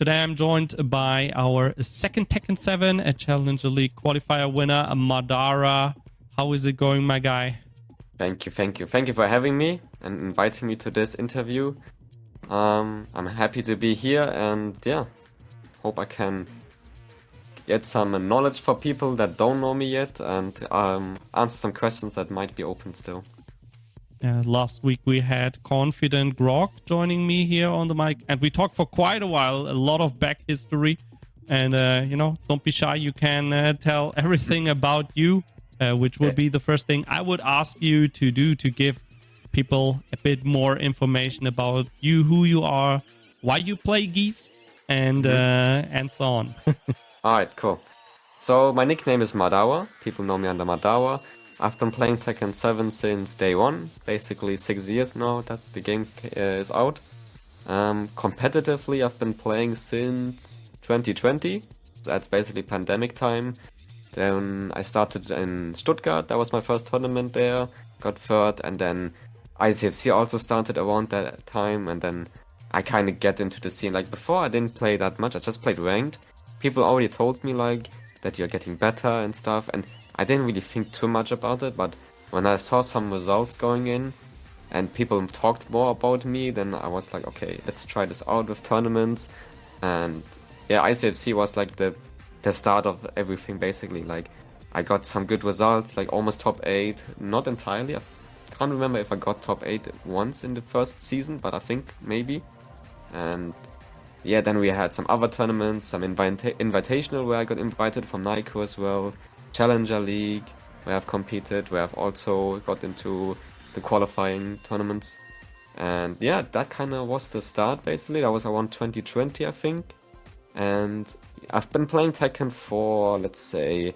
Today I'm joined by our second Tekken 7 a Challenger League qualifier winner, Madara. How is it going, my guy? Thank you for having me and inviting me to this interview. I'm happy to be here and yeah, hope I can get some knowledge for people that don't know me yet and answer some questions that might be open still. Last week we had Confident Grog joining me here on the mic, and we talked for quite a while, a lot of back history. And, don't be shy, you can tell everything about you, which would be the first thing I would ask you to do to give people a bit more information about you, who you are, why you play Geese, and so on. Alright, cool. So my nickname is Madara. People know me under Madara. I've been playing Tekken 7 since day one, basically 6 years now that the game is out. Competitively, I've been playing since 2020. That's basically pandemic time. Then I started in Stuttgart. That was my first tournament there. Got third, and then ICFC also started around that time. And then I kind of get into the scene. Like before, I didn't play that much. I just played ranked. People already told me like that you're getting better and stuff, and I didn't really think too much about it, but when I saw some results going in and people talked more about me, then I was like, okay, let's try this out with tournaments. And yeah, ICFC was like the start of everything basically. Like I got some good results, like almost top 8, not entirely. I can't remember if I got top 8 once in the first season, but I think maybe. And yeah, then we had some other tournaments, some invitational where I got invited from Naiko as well. Challenger League, where I've competed, where I've also got into the qualifying tournaments. And yeah, that kind of was the start basically. That was around 2020, I think. And I've been playing Tekken for, let's say,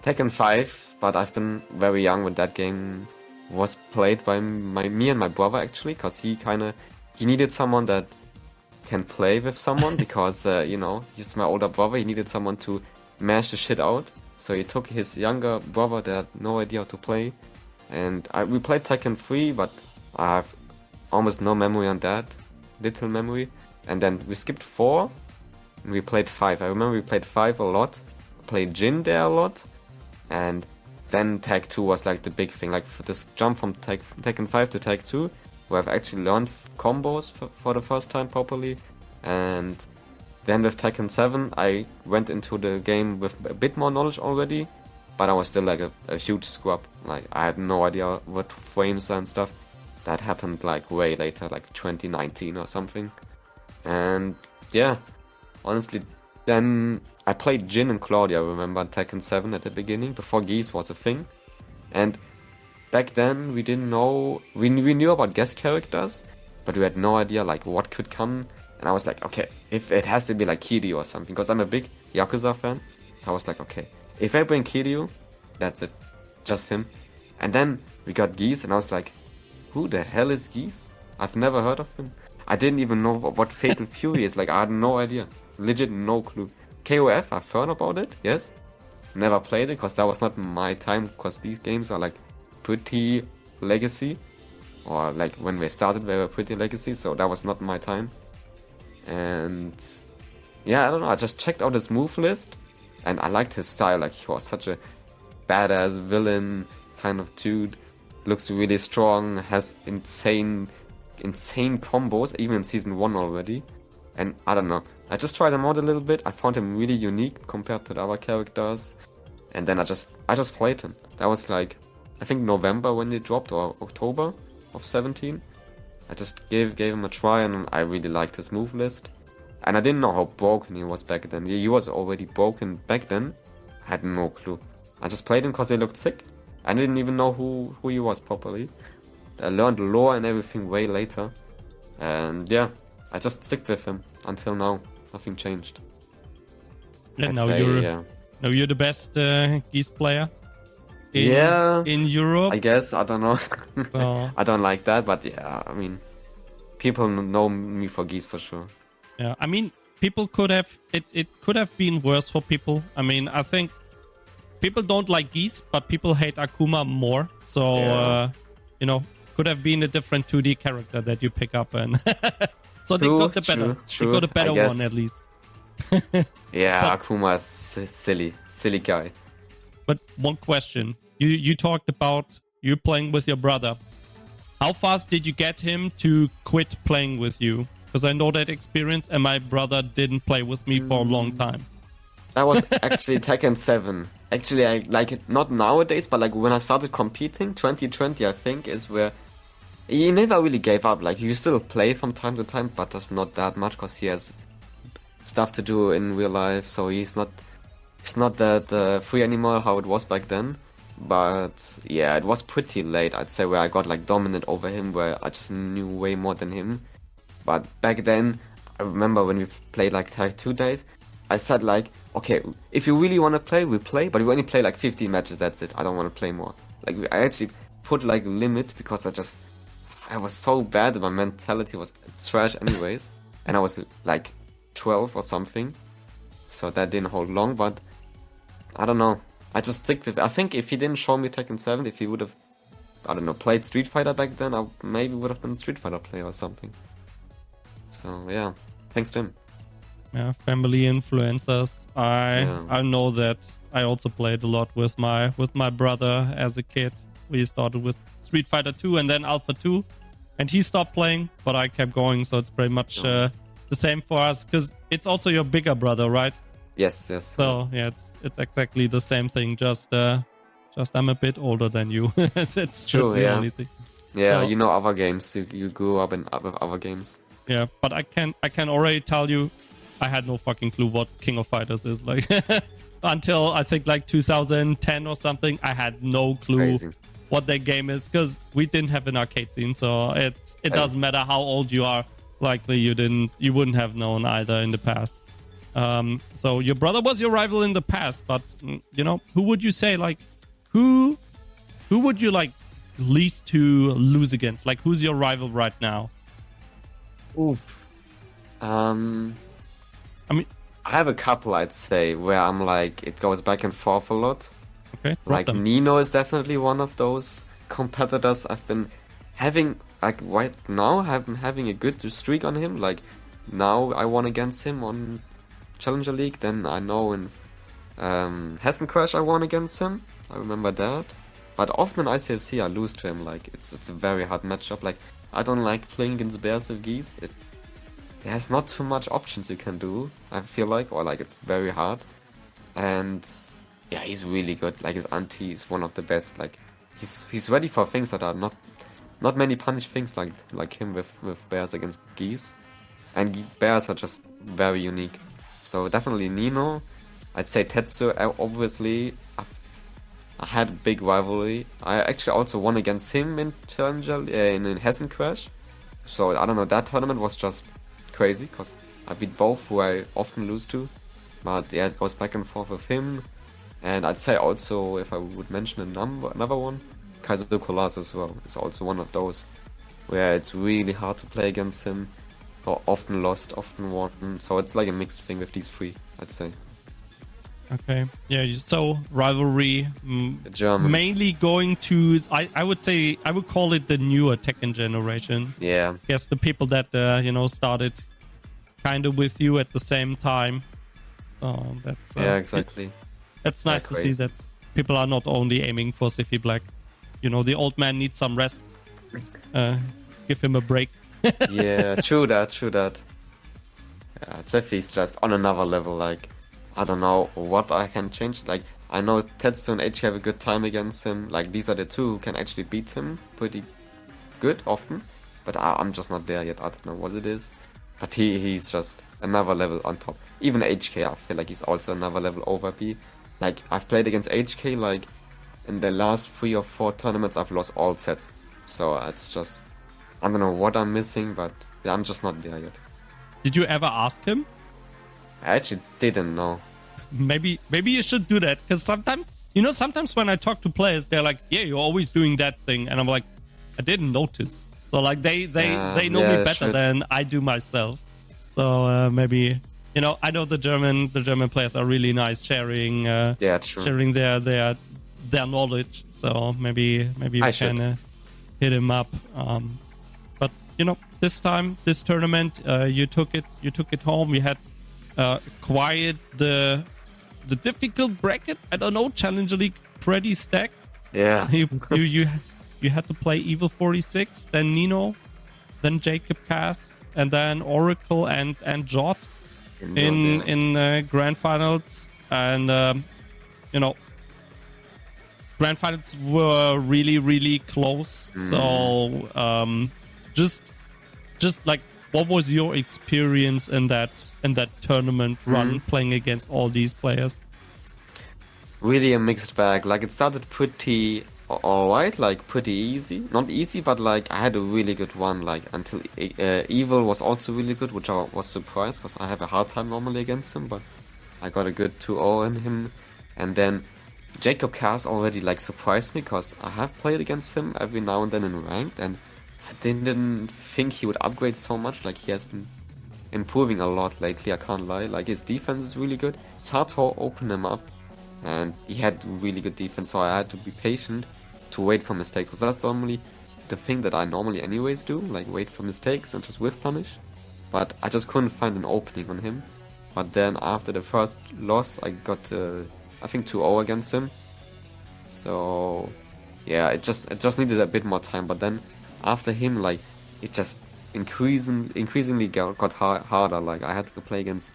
Tekken 5, but I've been very young when that game was played by me and my brother actually, because he needed someone that can play with someone because, he's my older brother. He needed someone to mash the shit out. So he took his younger brother that had no idea how to play. And we played Tekken 3, but I have almost no memory on that. Little memory. And then we skipped 4, and we played 5. I remember we played 5 a lot. Played Jin there a lot. And then Tag 2 was like the big thing. Like for this jump from Tekken 5 to Tag 2, where I've actually learned combos for the first time properly. And then with Tekken 7, I went into the game with a bit more knowledge already, but I was still like a huge scrub. Like I had no idea what frames and stuff. That happened like way later, like 2019 or something. And yeah, honestly, then I played Jin and Claudia, I remember, Tekken 7 at the beginning, before Geese was a thing. And back then we didn't know, we knew about guest characters, but we had no idea like what could come. And I was like, okay, if it has to be like Kiryu or something, because I'm a big Yakuza fan. I was like, okay, if I bring Kiryu, that's it, just him. And then we got Geese, and I was like, who the hell is Geese? I've never heard of him. I didn't even know what Fatal Fury is. Like, I had no idea, legit no clue. KOF, I've heard about it, yes. Never played it, because that was not my time, because these games are like pretty legacy. Or like when they started, they were pretty legacy, so that was not my time. And yeah, I don't know, I just checked out his move list and I liked his style. Like he was such a badass villain kind of dude, looks really strong, has insane combos, even in season 1 already. And I don't know, I just tried him out a little bit. I found him really unique compared to the other characters, and then I just played him. That was like, I think November when they dropped, or October of 17. I just gave him a try, and I really liked his move list. And I didn't know how broken he was back then. He was already broken back then. I had no clue. I just played him because he looked sick. I didn't even know who he was properly. I learned lore and everything way later. And yeah, I just stick with him until now. Nothing changed. Yeah, now you're the best Geese player in Europe. I guess, I don't know. I don't like that, but yeah, I mean, people know me for Geese for sure. Yeah, I mean, people could have, it could have been worse for people. I mean, I think people don't like Geese, but people hate Akuma more. So, could have been a different 2D character that you pick up and So they got the better. True, They got a better I guess. one at least. Yeah, Akuma is silly guy. But one question: you talked about you playing with your brother. How fast did you get him to quit playing with you? Because I know that experience, and my brother didn't play with me for a long time. That was actually Tekken 7. Actually, I like it not nowadays, but like when I started competing, 2020, I think, is where he never really gave up. Like, you still play from time to time, but just not that much because he has stuff to do in real life. So it's not that free anymore how it was back then. But yeah, it was pretty late, I'd say, where I got like dominant over him, where I just knew way more than him. But back then, I remember when we played like tag 2 days, I said like, okay, if you really want to play, we play, but we only play like 15 matches, that's it. I don't want to play more. Like, I actually put like a limit because I was so bad, my mentality was trash anyways. And I was like 12 or something. So that didn't hold long, but I don't know. I just stick with, I think if he didn't show me Tekken 7, if he would have, I don't know, played Street Fighter back then, I maybe would have been a Street Fighter player or something. So yeah, thanks to him. Yeah, family influencers. I know that I also played a lot with my brother as a kid. We started with Street Fighter 2 and then Alpha 2, and he stopped playing, but I kept going. So it's pretty much the same for us, because it's also your bigger brother, right? Yes. So yeah, it's exactly the same thing. Just I'm a bit older than you. That's the only thing. Yeah, So, you know other games. You grew up with other games. Yeah, but I can already tell you, I had no fucking clue what King of Fighters is like. Until I think like 2010 or something, I had no clue what that game is, because we didn't have an arcade scene. So it doesn't matter how old you are. Likely you wouldn't have known either in the past. So your brother was your rival in the past, but you know, who would you say, like, who would you like least to lose against? Like, who's your rival right now? Oof. I mean, I have a couple, I'd say, where I'm like, it goes back and forth a lot. Okay. Like Nino is definitely one of those competitors I've been having. Like right now, I'm having a good streak on him. Like now, I won against him on Challenger League. Then I know in Hessen Crash I won against him. I remember that. But often in ICFC I lose to him. Like it's a very hard matchup. Like I don't like playing against bears with geese. There's not too much options you can do, I feel like, or like it's very hard. And yeah, he's really good. Like his anti is one of the best. Like he's ready for things that are not many punish things like him with bears against geese. And bears are just very unique. So definitely Nino. I'd say Tetsu, obviously. I had a big rivalry. I actually also won against him in Challenger in Hessen Crash. So I don't know, that tournament was just crazy because I beat both who I often lose to. But yeah, it goes back and forth with him. And I'd say also, if I would mention another one, Kaiser Colas as well. It's also one of those where it's really hard to play against him. Or often lost, often won. So it's like a mixed thing with these three, I'd say. Okay. Yeah, so rivalry mainly going to, I would say, I would call it the newer Tekken generation. Yeah. Yes, the people that, started kind of with you at the same time. So that's... yeah, exactly. That's nice to see that people are not only aiming for Siffy Black. You know, the old man needs some rest. Give him a break. Yeah, true that. Yeah, Siffy's just on another level, like... I don't know what I can change. Like, I know Tetsu and HK have a good time against him. Like, these are the two who can actually beat him pretty good often. But I'm just not there yet. I don't know what it is. But he's just another level on top. Even HK, I feel like he's also another level over B. Like, I've played against HK, like, in the last 3 or 4 tournaments, I've lost all sets. So it's just, I don't know what I'm missing, but yeah, I'm just not there yet. Did you ever ask him? I actually didn't know. Maybe you should do that, because sometimes when I talk to players, they're like, "Yeah, you're always doing that thing," and I'm like, "I didn't notice." So like they know me better than I do myself. So maybe I know the German players are really nice sharing sharing their knowledge. So maybe we can hit him up. But this time, this tournament, you took it home. You had acquired the difficult bracket. I don't know, Challenger League pretty stacked. Yeah. You had to play Evil 46, then Nino, then Jacob Cass, and then Oracle and Jot in grand finals. And grand finals were really, really close. So just like, what was your experience in that tournament run, playing against all these players? Really a mixed bag. Like, it started pretty alright, like pretty easy. Not easy, but like I had a really good one, like until Evil was also really good, which I was surprised because I have a hard time normally against him, but I got a good 2-0 in him. And then Jacob Cass already like surprised me because I have played against him every now and then in ranked, and I didn't think he would upgrade so much. Like, he has been improving a lot lately, I can't lie. Like, his defense is really good. It's hard to open him up, and he had really good defense, so I had to be patient to wait for mistakes, because that's normally the thing that I normally anyways do, like wait for mistakes and just whiff punish. But I just couldn't find an opening on him. But then after the first loss, I got I think 2-0 against him. So yeah, it just needed a bit more time. But then after him, like, it just increasingly got harder. Like, I had to play against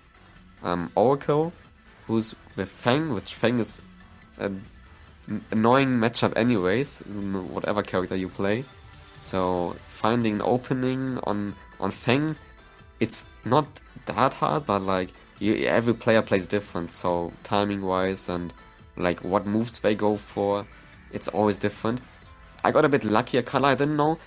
Oracle, who's with Feng, which Feng is an annoying matchup anyways, whatever character you play. So finding an opening on Feng, it's not that hard, but like every player plays different, so timing wise and like what moves they go for, it's always different. I got a bit lucky, I didn't know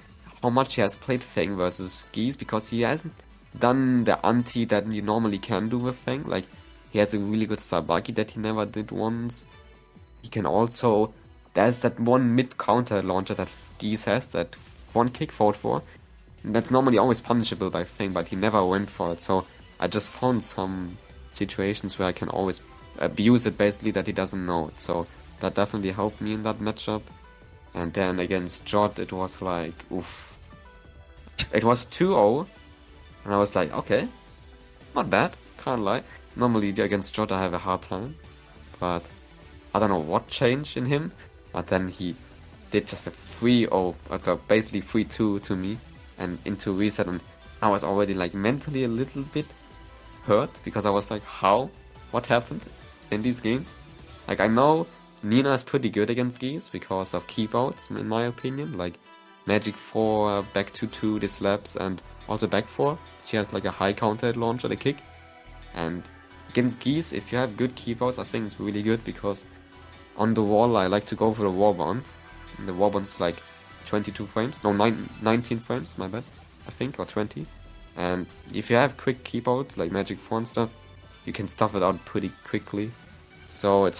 how much he has played Feng versus Geese, because he hasn't done the anti that you normally can do with Feng. Like, he has a really good Sabaki that he never did once. He can also, there's that one mid counter launcher that Geese has, that one kick forward for. That's normally always punishable by Feng, but he never went for it. So I just found some situations where I can always abuse it, basically, that he doesn't know it. So that definitely helped me in that matchup. And then against Jot, it was like, oof. It was 2-0, and I was like, okay, not bad, can't lie. Normally against Jot I have a hard time, but I don't know what changed in him. But then he did just a 3-0, so basically 3-2 to me, and into reset, and I was already like mentally a little bit hurt, because I was like, how? What happened in these games? Like, I know Nina is pretty good against Geese because of keep outs, in my opinion, like Magic 4, back 2-2, the slaps, and also back 4. She has like a high counter launcher, the kick. And against Geese, if you have good keep outs, I think it's really good, because on the wall I like to go for the warband. And the warband's like 22 frames, no, 19 frames, my bad, I think, or 20. And if you have quick keep outs, like Magic 4 and stuff, you can stuff it out pretty quickly. So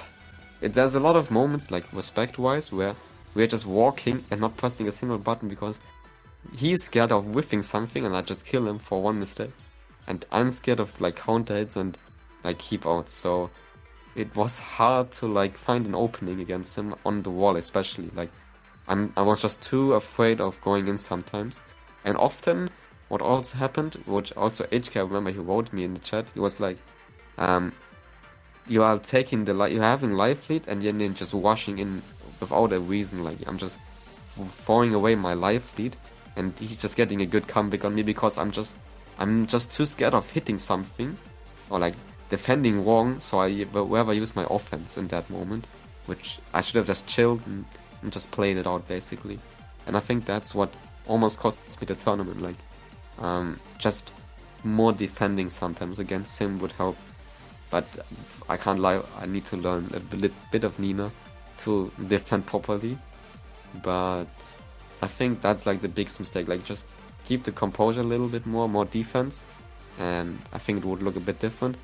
there's a lot of moments, like respect-wise, where we're just walking and not pressing a single button because he's scared of whiffing something and I just kill him for one mistake. And I'm scared of like counter hits and like keep outs. So it was hard to like find an opening against him on the wall, especially. Like, I was just too afraid of going in sometimes. And often what also happened, which also HK, I remember he wrote me in the chat, he was like, you are taking you're having life lead and then just rushing in without a reason. Like, I'm just throwing away my life lead, and he's just getting a good comeback on me because I'm just too scared of hitting something or like defending wrong, so I rather use my offense in that moment, which I should have just chilled and just played it out, basically. And I think that's what almost cost me the tournament. Like, just more defending sometimes against him would help. But I can't lie, I need to learn a bit of Nina to defend properly. But I think that's like the biggest mistake. Like, just keep the composure a little bit more defense, and I think it would look a bit different.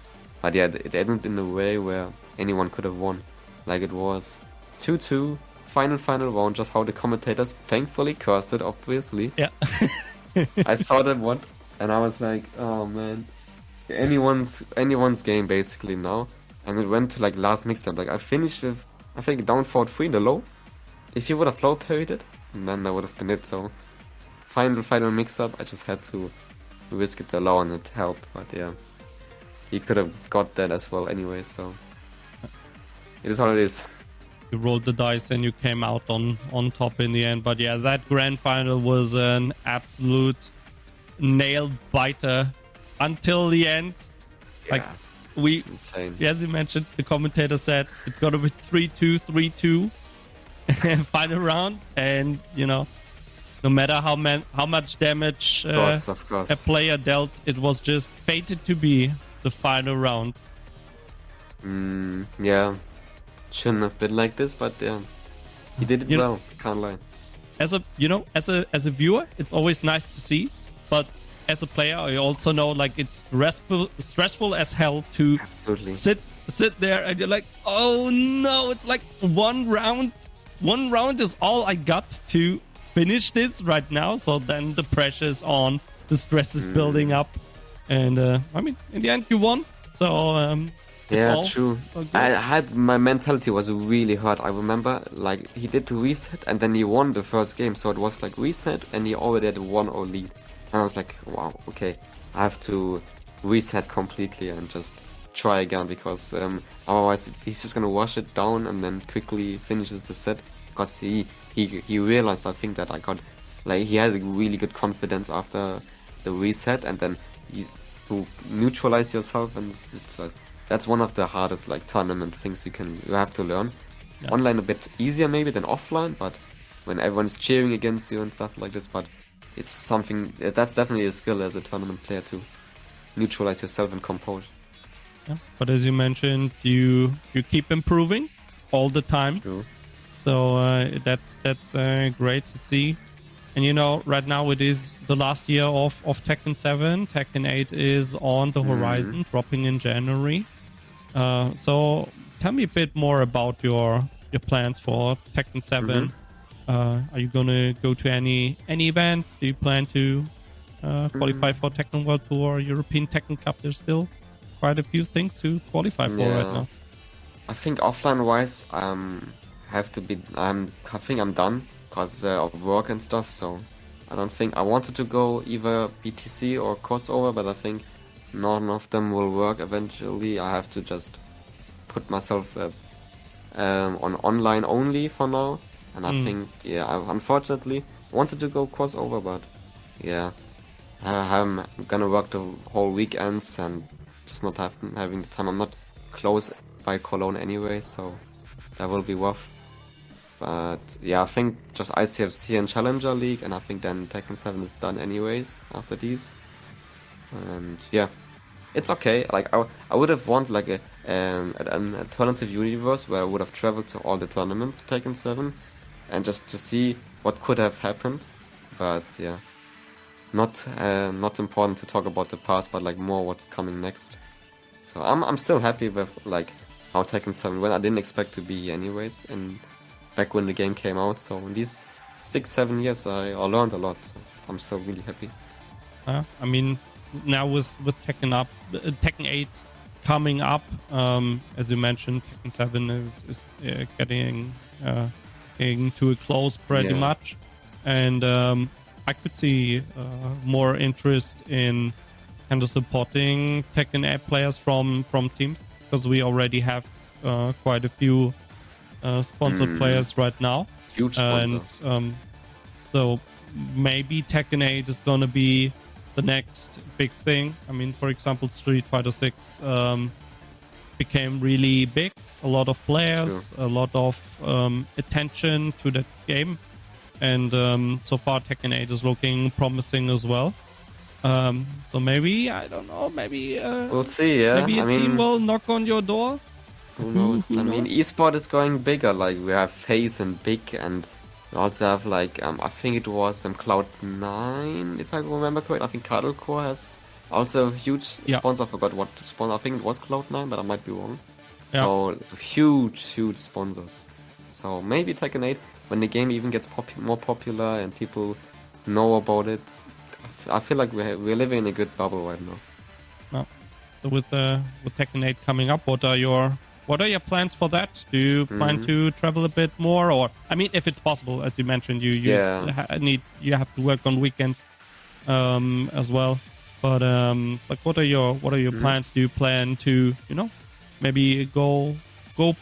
But yeah, it ended in a way where anyone could have won. Like, it was 2-2, final round, just how the commentators thankfully cursed it, obviously. Yeah. I saw that one, and I was like, oh man. Anyone's game basically now. And it went to like last mix-up. Like, I finished with, I think, down 4-3 in the low. If he would have low parried it, then that would have been it. So final mix-up, I just had to risk it alone. It helped, but yeah, he could have got that as well anyway. So it is what it is. You rolled the dice and you came out on top in the end. But yeah, that grand final was an absolute nail biter until the end. Yeah. Like Insane. as you mentioned, the commentator said it's gonna be 3-2, 3-2 final round, and no matter how much damage Of course. a player dealt, it was just fated to be the final round. Yeah, shouldn't have been like this, but yeah, he did it well. Can't lie. As a viewer, it's always nice to see, but as a player, I also know like it's stressful as hell to Absolutely sit there and you're like, oh no, it's like one round is all I got to finish this right now. So then the pressure is on, the stress is building up, and I mean, in the end, you won. So yeah, true. My mentality was really hurt. I remember like he did the reset and then he won the first game, so it was like reset and he already had a 1-0 lead. And I was like, wow, okay, I have to reset completely and just try again, because otherwise he's just gonna wash it down and then quickly finishes the set. Because he realized, I think, that I got, like, he had a really good confidence after the reset, and then to neutralize yourself, and it's like, that's one of the hardest like tournament things you have to learn. Yeah. Online a bit easier maybe than offline, but when everyone's cheering against you and stuff like this, but it's something that's definitely a skill as a tournament player to neutralize yourself and compose. Yeah, but as you mentioned, you keep improving all the time. True. So that's great to see. And right now it is the last year of Tekken 7. Tekken 8 is on the horizon, dropping in January. So tell me a bit more about your plans for Tekken 7. Are you gonna go to any events? Do you plan to qualify for Tekken World Tour, European Tekken Cup? There's still quite a few things to qualify for right now. I think offline wise, I think I'm done because of work and stuff. So I don't think I wanted to go either BTC or crossover, but I think none of them will work eventually. I have to just put myself on online only for now. And I think, I unfortunately wanted to go crossover, but yeah, I'm gonna work the whole weekends and just not having the time. I'm not close by Cologne anyway, so that will be rough. But yeah, I think just ICFC and Challenger League, and I think then Tekken 7 is done anyways after these. And yeah, it's okay. Like I would have wanted like an alternative universe where I would have traveled to all the tournaments of Tekken 7 and just to see what could have happened. But yeah, not important to talk about the past, but like more what's coming next. So I'm still happy with like how Tekken 7 went. I didn't expect to be anyways, and back when the game came out. So in these 6-7 years, I learned a lot. So I'm still really happy. I mean, now with Tekken 8 coming up, as you mentioned, Tekken 7 is getting to a close pretty much, and I could see more interest in kind of supporting Tekken 8 players from teams, because we already have quite a few sponsored players right now. Huge sponsors. And so maybe Tekken 8 is gonna be the next big thing. I mean, for example, Street Fighter 6 became really big. A lot of players, a lot of attention to that game, and so far Tekken 8 is looking promising as well. So maybe, I don't know, maybe we'll see. Yeah, maybe a team will knock on your door. Who knows? I mean, esport is going bigger. Like we have FaZe and Big, and we also have like I think it was Cloud9, if I remember correctly. I think Cuddlecore has also a huge sponsor. I forgot what sponsor. I think it was Cloud9, but I might be wrong. Yeah. So huge sponsors. So maybe Tekken 8, when the game even gets more popular and people know about it, I feel like we're living in a good bubble right now. So with Tekken 8 coming up, what are your What are your plans for that? Do you plan to travel a bit more, or I mean, if it's possible, as you mentioned, you have to work on weekends as well. But like, what are your plans? Do you plan to maybe go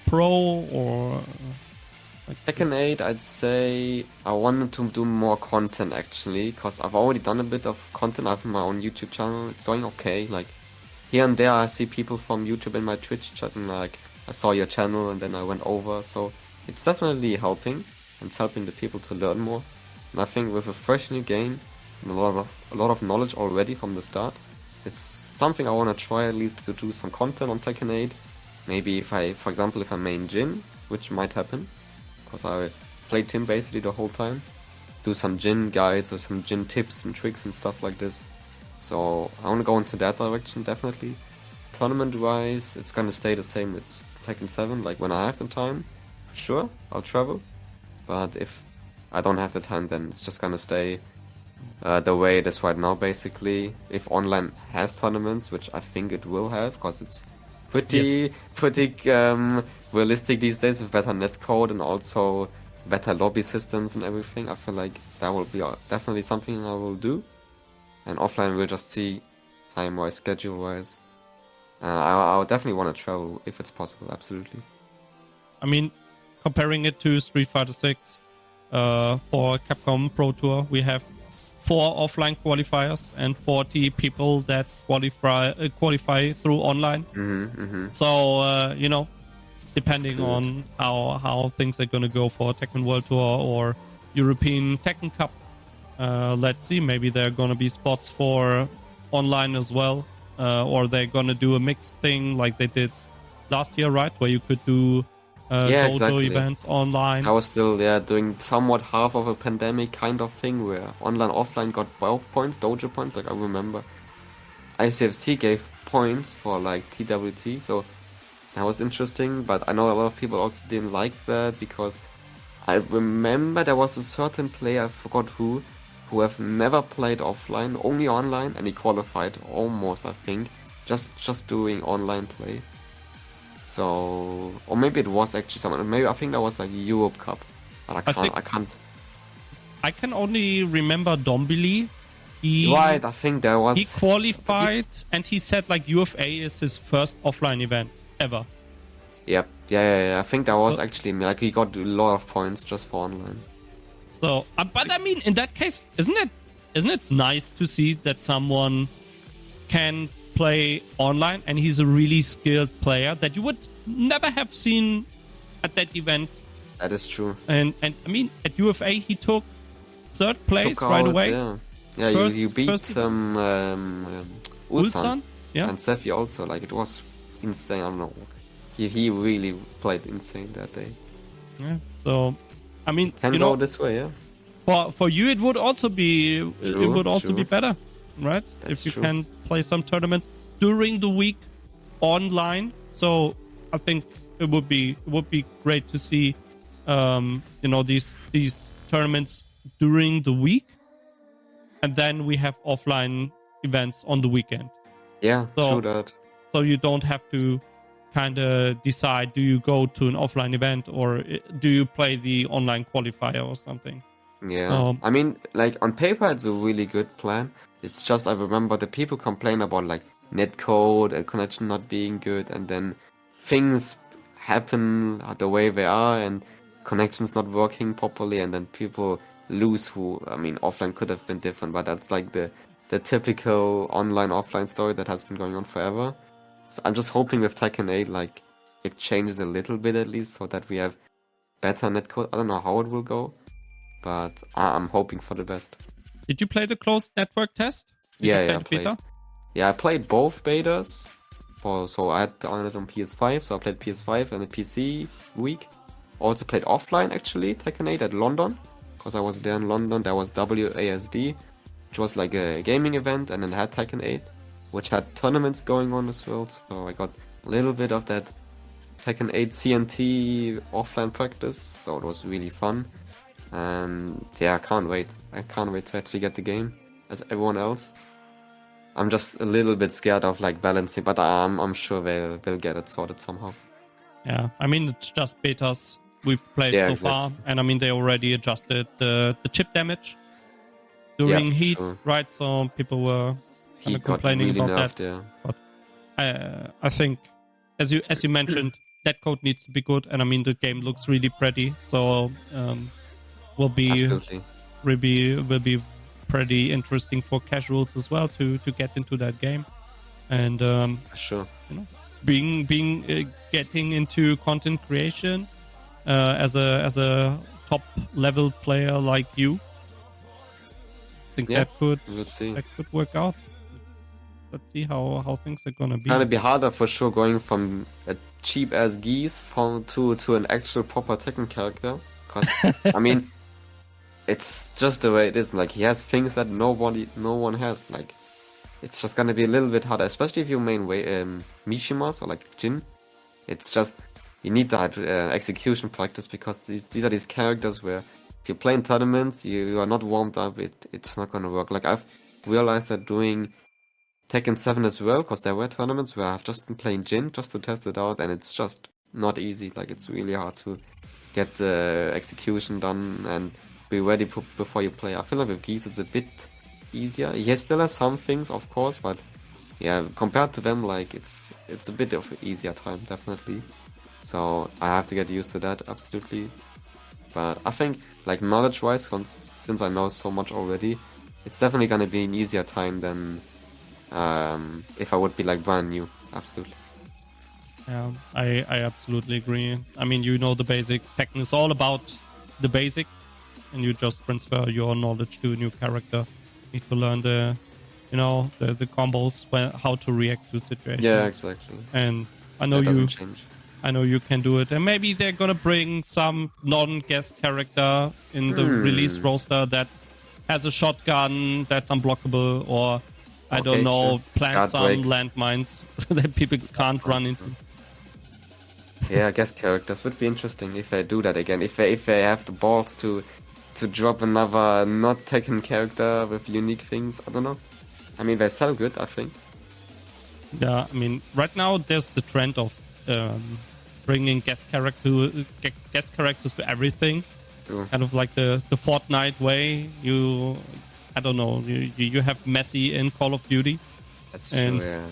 pro or? Tekken 8, I'd say I wanted to do more content actually, because I've already done a bit of content. I have my own YouTube channel. It's going okay. Like here and there, I see people from YouTube in my Twitch chat, and like I saw your channel, and then I went over. So it's definitely helping, and it's helping the people to learn more. And I think with a fresh new game and a lot of knowledge already from the start, it's something I want to try at least to do some content on Tekken 8. Maybe for example, if I main Jin, which might happen, because I played him basically the whole time, do some Jin guides or some Jin tips and tricks and stuff like this. So I want to go into that direction definitely. Tournament wise, it's gonna stay the same. It's Tekken 7. Like when I have the time, sure, I'll travel. But if I don't have the time, then it's just gonna stay the way it is right now basically. If online has tournaments, which I think it will have, because it's pretty realistic these days with better netcode and also better lobby systems and everything. I feel like that will be definitely something I will do. And offline we'll just see time-wise, schedule-wise. I would definitely want to travel if it's possible, absolutely. I mean, comparing it to Street Fighter 6 for Capcom Pro Tour, we have 4 offline qualifiers and 40 people that qualify through online. So, depending on how things are going to go for Tekken World Tour or European Tekken Cup, let's see, maybe there are going to be spots for online as well, or they're going to do a mixed thing like they did last year, right? Where you could do Dojo events online. I was still doing somewhat half of a pandemic kind of thing where online offline got both points, Dojo points. Like I remember ICFC gave points for like TWT, so that was interesting. But I know a lot of people also didn't like that, because I remember there was a certain player, I forgot who have never played offline, only online, and he qualified almost, I think, just doing online play. So, or maybe it was actually someone. Maybe I think that was like Europe Cup, but I can't. I can only remember Dombili. Right, I think there was. He qualified, and he said like UFA is his first offline event ever. Yep, yeah. I think that was actually like he got a lot of points just for online. So, but I mean, in that case, isn't it nice to see that someone can play online and he's a really skilled player that you would never have seen at that event? That is true. And I mean, at UFA he took 3rd place right away. Yeah, you beat Ulsan, yeah, and Sefi also. Like it was insane. I don't know. He really played insane that day. Yeah. So, I mean, can go this way, yeah. For you, it would also be be better, right? That's if you true. can play some tournaments during the week online. So I think it would be great to see, these tournaments during the week, and then we have offline events on the weekend. Yeah, true that. So you don't have to kind of decide, do you go to an offline event or do you play the online qualifier or something? Yeah, I mean, like on paper it's a really good plan. It's just I remember the people complain about like netcode and connection not being good, and then things happen the way they are and connections not working properly, and then people lose who, I mean, offline could have been different, but that's like the typical online offline story that has been going on forever. So I'm just hoping with Tekken 8 like it changes a little bit at least, so that we have better netcode. I don't know how it will go, but I'm hoping for the best. Did you play the closed network test? I played. Yeah, I played both betas. So I had on it on PS5, so I played PS5 and the PC week. Also played offline actually, Tekken 8 at London, because I was there in London. There was WASD, which was like a gaming event, and then I had Tekken 8, which had tournaments going on as well. So I got a little bit of that Tekken 8 CNT offline practice, so it was really fun. And yeah, I can't wait to actually get the game as everyone else. I'm just a little bit scared of like balancing, but I'm sure they'll get it sorted somehow. Yeah, I mean, it's just betas we've played Yeah, so exactly. far. And I mean, they already adjusted the chip damage during Yeah, heat, sure. right? So people were kind He of got complaining really about that. nerfed, yeah. But I think, as you mentioned, that code needs to be good. And I mean, the game looks really pretty. So will be Absolutely. will be pretty interesting for casuals as well to get into that game. And Sure. you know, being getting into content creation as a top level player like you, I think Yeah, that we'll see. could work out. Let's see how things are gonna It's be. gonna be harder for sure going from a cheap ass geese to an actual proper Tekken character. Cause I mean, it's just the way it is. Like he has things that no one has. Like it's just gonna be a little bit harder, especially if you main way Mishimas or like Jin. It's just you need that execution practice because these are these characters where if you play in tournaments, you are not warmed up. It's not gonna work. Like I've realized that doing Tekken 7 as well, because there were tournaments where I've just been playing Jin just to test it out, and it's just not easy. Like it's really hard to get the execution done and be ready before you play. I feel like with Geese it's a bit easier. He still has some things, of course, but yeah, compared to them, like it's a bit of an easier time, definitely. So I have to get used to that, absolutely. But I think, like knowledge-wise, since I know so much already, it's definitely gonna be an easier time than if I would be like brand new, absolutely. Yeah, I absolutely agree. I mean, you know the basics. Tekken is all about the basics, and you just transfer your knowledge to a new character. You need to learn the combos, how to react to situations. Yeah, exactly. And I know that doesn't change. I know you can do it. And maybe they're gonna bring some non-guest character in the release roster that has a shotgun that's unblockable, or I don't know, sure. plant Guard some breaks. landmines that people can't run into. Yeah, guest characters would be interesting if they do that again. If they have the balls to drop another not Tekken character with unique things. I don't know. I mean, they sell good, I think. Yeah, I mean, right now there's the trend of bringing guest characters to everything. True. Kind of like the Fortnite way. I don't know. You have Messi in Call of Duty. That's and, true, yeah.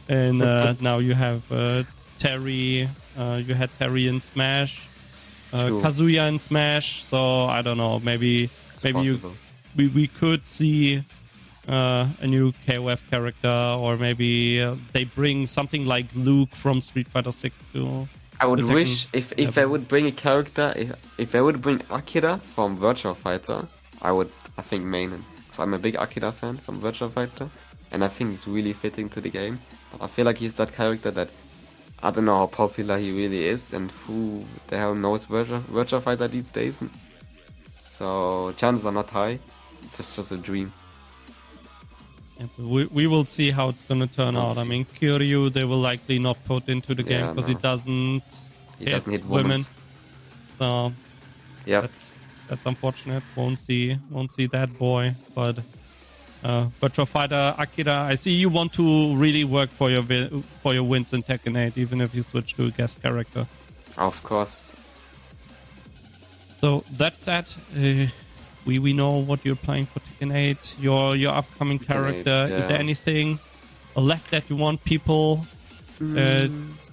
And now you have Terry. You had Terry in Smash. Kazuya in Smash. So I don't know. Maybe we could see a new KOF character, or maybe they bring something like Luke from Street Fighter 6 to. I would wish if they would bring a character, if they would bring Akira from Virtua Fighter, I think main him. So I'm a big Akira fan from Virtua Fighter, and I think he's really fitting to the game. But I feel like he's that character that I don't know how popular he really is, and who the hell knows Virtua Fighter these days. So chances are not high. It's just a dream. Yeah, we will see how it's gonna turn out. I mean, Kiryu they will likely not put into the game because he doesn't hit women. So yeah, that's unfortunate. Won't see that boy. But Virtua Fighter Akira, I see you want to really work for your wins in Tekken 8, even if you switch to a guest character. Of course. So that said, we know what you're playing for Tekken 8, your upcoming character. 8, yeah. Is there anything left that you want people to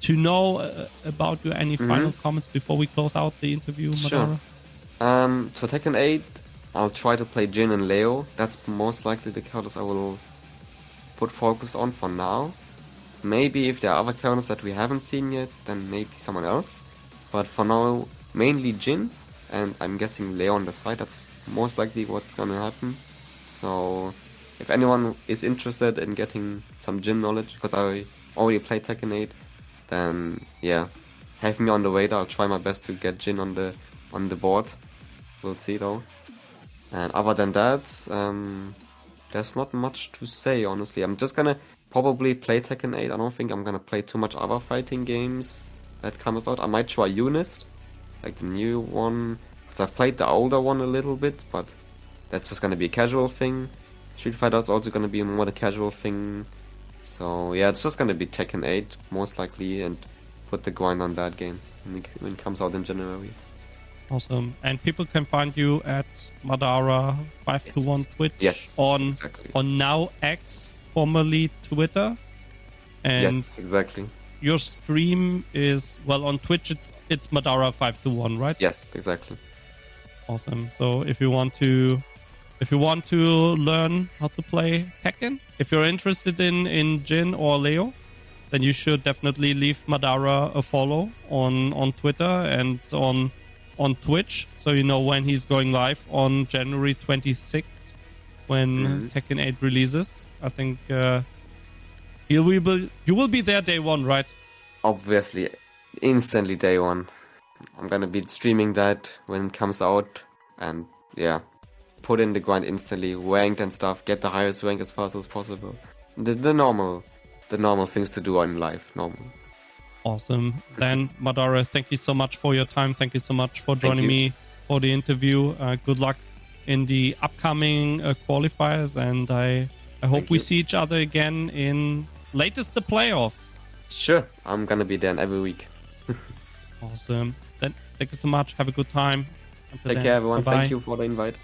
know about you? Any final comments before we close out the interview, Madara? Sure. For Tekken 8, I'll try to play Jin and Leo. That's most likely the characters I will put focus on for now. Maybe if there are other characters that we haven't seen yet, then maybe someone else. But for now, mainly Jin, and I'm guessing Leo on the side. That's most likely what's gonna happen. So if anyone is interested in getting some Jin knowledge, because I already played Tekken 8, then yeah, have me on the radar. I'll try my best to get Jin on the board. We'll see though. And other than that, there's not much to say, honestly. I'm just gonna probably play Tekken 8. I don't think I'm gonna play too much other fighting games that comes out. I might try Unist, like the new one, because I've played the older one a little bit, but that's just gonna be a casual thing. Street Fighter is also gonna be more the casual thing. So yeah, it's just gonna be Tekken 8 most likely, and put the grind on that game when it comes out in January. Awesome. And people can find you at Madara521 Twitch. Yes, on exactly. on now X, formerly Twitter. And Yes, exactly. your stream is, well, on Twitch it's Madara521, right? Yes, exactly. Awesome. So if you want to learn how to play Tekken, if you're interested in Jin or Leo, then you should definitely leave Madara a follow on Twitter and on Twitch, so you know when he's going live on January 26th when Tekken 8 releases. I think you will be there day one, right? Obviously, instantly day one. I'm gonna be streaming that when it comes out, and yeah, put in the grind instantly, ranked and stuff, get the highest rank as fast as possible. The normal things to do in life, normal. Awesome. Then, Madara, thank you so much for your time. Thank you so much for joining me for the interview. Good luck in the upcoming qualifiers, and I hope we see each other again in latest the playoffs. Sure, I'm gonna be there every week. Awesome. Then, thank you so much. Have a good time. Take care, everyone. Thank you for the invite.